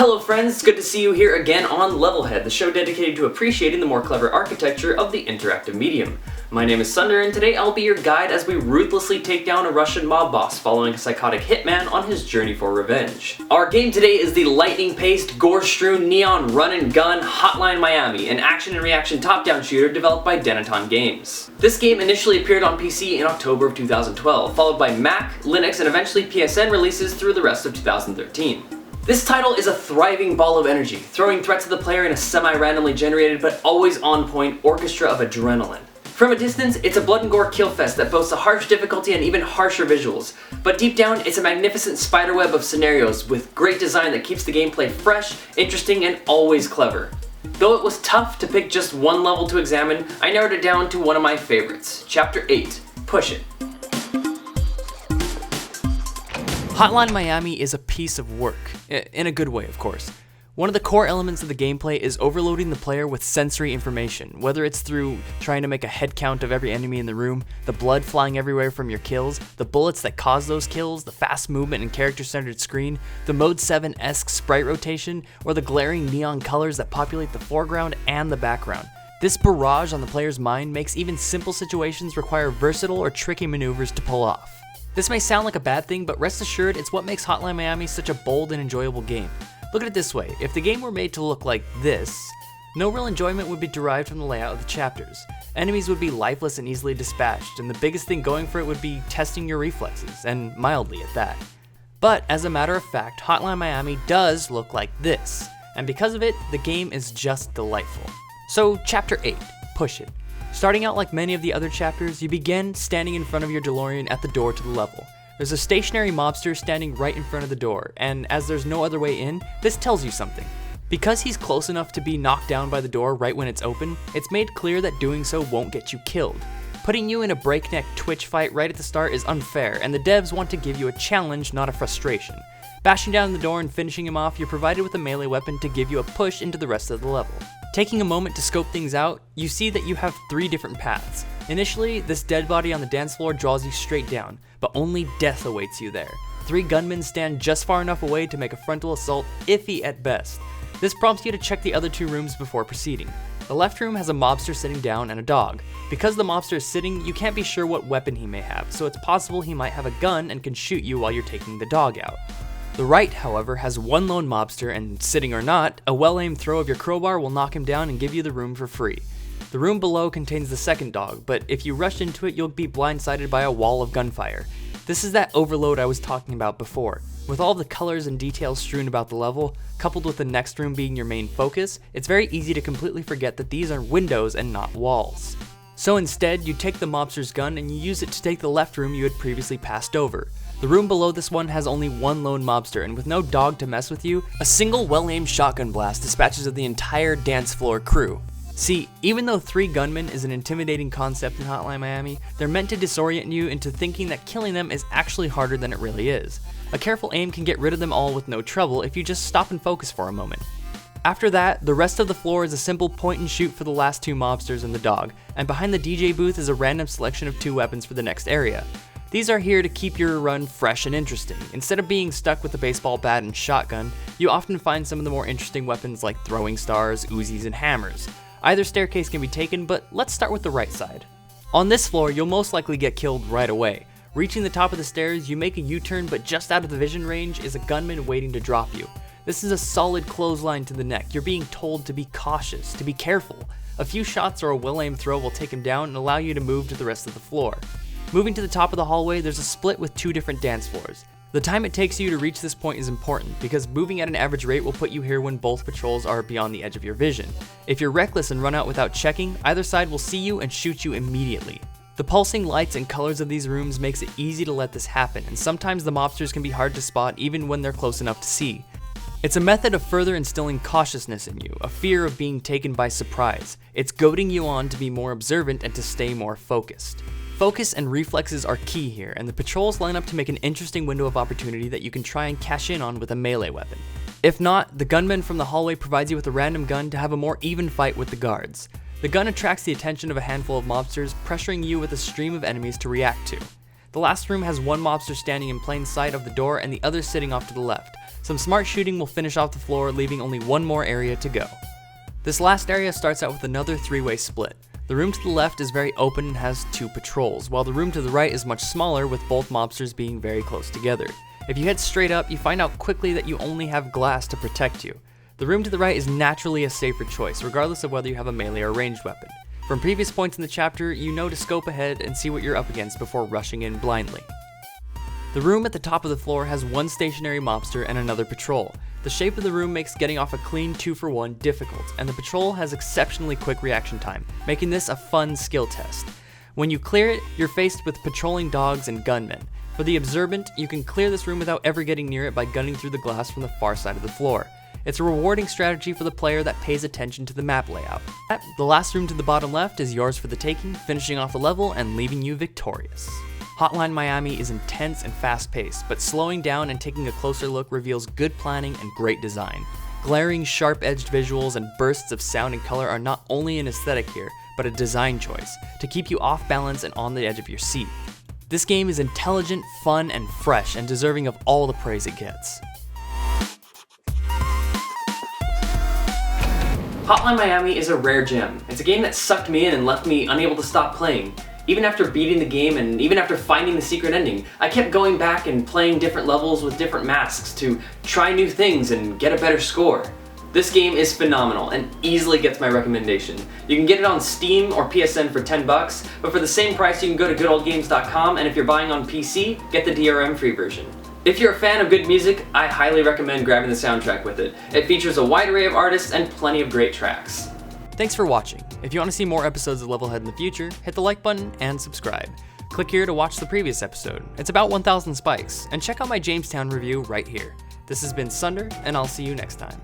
Hello friends, it's good to see you here again on LevelHead, the show dedicated to appreciating the more clever architecture of the interactive medium. My name is Sunder, and today I'll be your guide as we ruthlessly take down a Russian mob boss following a psychotic hitman on his journey for revenge. Our game today is the lightning-paced, gore-strewn, neon run-and-gun Hotline Miami, an action and reaction top-down shooter developed by Denaton Games. This game initially appeared on PC in October of 2012, followed by Mac, Linux, and eventually PSN releases through the rest of 2013. This title is a thriving ball of energy, throwing threats at the player in a semi-randomly generated but always on-point orchestra of adrenaline. From a distance, it's a blood and gore kill fest that boasts a harsh difficulty and even harsher visuals, but deep down, it's a magnificent spiderweb of scenarios with great design that keeps the gameplay fresh, interesting, and always clever. Though it was tough to pick just one level to examine, I narrowed it down to one of my favorites, Chapter 8, Push It. Hotline Miami is a piece of work, in a good way of course. One of the core elements of the gameplay is overloading the player with sensory information, whether it's through trying to make a head count of every enemy in the room, the blood flying everywhere from your kills, the bullets that cause those kills, the fast movement and character-centered screen, the Mode 7-esque sprite rotation, or the glaring neon colors that populate the foreground and the background. This barrage on the player's mind makes even simple situations require versatile or tricky maneuvers to pull off. This may sound like a bad thing, but rest assured it's what makes Hotline Miami such a bold and enjoyable game. Look at it this way, if the game were made to look like this, no real enjoyment would be derived from the layout of the chapters. Enemies would be lifeless and easily dispatched, and the biggest thing going for it would be testing your reflexes, and mildly at that. But as a matter of fact, Hotline Miami does look like this, and because of it, the game is just delightful. So Chapter 8, Push It. Starting out like many of the other chapters, you begin standing in front of your DeLorean at the door to the level. There's a stationary mobster standing right in front of the door, and as there's no other way in, this tells you something. Because he's close enough to be knocked down by the door right when it's open, it's made clear that doing so won't get you killed. Putting you in a breakneck twitch fight right at the start is unfair, and the devs want to give you a challenge, not a frustration. Bashing down the door and finishing him off, you're provided with a melee weapon to give you a push into the rest of the level. Taking a moment to scope things out, you see that you have 3 different paths. Initially, this dead body on the dance floor draws you straight down, but only death awaits you there. 3 gunmen stand just far enough away to make a frontal assault iffy at best. This prompts you to check the other 2 rooms before proceeding. The left room has a mobster sitting down and a dog. Because the mobster is sitting, you can't be sure what weapon he may have, so it's possible he might have a gun and can shoot you while you're taking the dog out. The right, however, has 1 lone mobster, and sitting or not, a well-aimed throw of your crowbar will knock him down and give you the room for free. The room below contains the second dog, but if you rush into it, you'll be blindsided by a wall of gunfire. This is that overload I was talking about before. With all the colors and details strewn about the level, coupled with the next room being your main focus, it's very easy to completely forget that these are windows and not walls. So instead, you take the mobster's gun and you use it to take the left room you had previously passed over. The room below this one has only 1 lone mobster, and with no dog to mess with you, a single well-aimed shotgun blast dispatches of the entire dance floor crew. See, even though 3 gunmen is an intimidating concept in Hotline Miami, they're meant to disorient you into thinking that killing them is actually harder than it really is. A careful aim can get rid of them all with no trouble if you just stop and focus for a moment. After that, the rest of the floor is a simple point and shoot for the last 2 mobsters and the dog, and behind the DJ booth is a random selection of 2 weapons for the next area. These are here to keep your run fresh and interesting. Instead of being stuck with a baseball bat and shotgun, you often find some of the more interesting weapons like throwing stars, Uzis, and hammers. Either staircase can be taken, but let's start with the right side. On this floor, you'll most likely get killed right away. Reaching the top of the stairs, you make a U-turn, but just out of the vision range is a gunman waiting to drop you. This is a solid clothesline to the neck. You're being told to be cautious, to be careful. A few shots or a well-aimed throw will take him down and allow you to move to the rest of the floor. Moving to the top of the hallway, there's a split with 2 different dance floors. The time it takes you to reach this point is important, because moving at an average rate will put you here when both patrols are beyond the edge of your vision. If you're reckless and run out without checking, either side will see you and shoot you immediately. The pulsing lights and colors of these rooms makes it easy to let this happen, and sometimes the mobsters can be hard to spot even when they're close enough to see. It's a method of further instilling cautiousness in you, a fear of being taken by surprise. It's goading you on to be more observant and to stay more focused. Focus and reflexes are key here, and the patrols line up to make an interesting window of opportunity that you can try and cash in on with a melee weapon. If not, the gunman from the hallway provides you with a random gun to have a more even fight with the guards. The gun attracts the attention of a handful of mobsters, pressuring you with a stream of enemies to react to. The last room has 1 mobster standing in plain sight of the door and the other sitting off to the left. Some smart shooting will finish off the floor, leaving only one more area to go. This last area starts out with another 3-way split. The room to the left is very open and has 2 patrols, while the room to the right is much smaller with both mobsters being very close together. If you head straight up, you find out quickly that you only have glass to protect you. The room to the right is naturally a safer choice, regardless of whether you have a melee or ranged weapon. From previous points in the chapter, you know to scope ahead and see what you're up against before rushing in blindly. The room at the top of the floor has 1 stationary mobster and another patrol. The shape of the room makes getting off a clean 2-for-1 difficult, and the patrol has exceptionally quick reaction time, making this a fun skill test. When you clear it, you're faced with patrolling dogs and gunmen. For the observant, you can clear this room without ever getting near it by gunning through the glass from the far side of the floor. It's a rewarding strategy for the player that pays attention to the map layout. The last room to the bottom left is yours for the taking, finishing off the level and leaving you victorious. Hotline Miami is intense and fast-paced, but slowing down and taking a closer look reveals good planning and great design. Glaring, sharp-edged visuals and bursts of sound and color are not only an aesthetic here, but a design choice, to keep you off balance and on the edge of your seat. This game is intelligent, fun, and fresh, and deserving of all the praise it gets. Hotline Miami is a rare gem. It's a game that sucked me in and left me unable to stop playing. Even after beating the game and even after finding the secret ending, I kept going back and playing different levels with different masks to try new things and get a better score. This game is phenomenal and easily gets my recommendation. You can get it on Steam or PSN for $10, but for the same price you can go to goodoldgames.com, and if you're buying on PC, get the DRM-free version. If you're a fan of good music, I highly recommend grabbing the soundtrack with it. It features a wide array of artists and plenty of great tracks. Thanks for watching. If you want to see more episodes of LevelHead in the future, hit the like button and subscribe. Click here to watch the previous episode. It's about 1,000 spikes, and check out my Jamestown review right here. This has been Sunder, and I'll see you next time.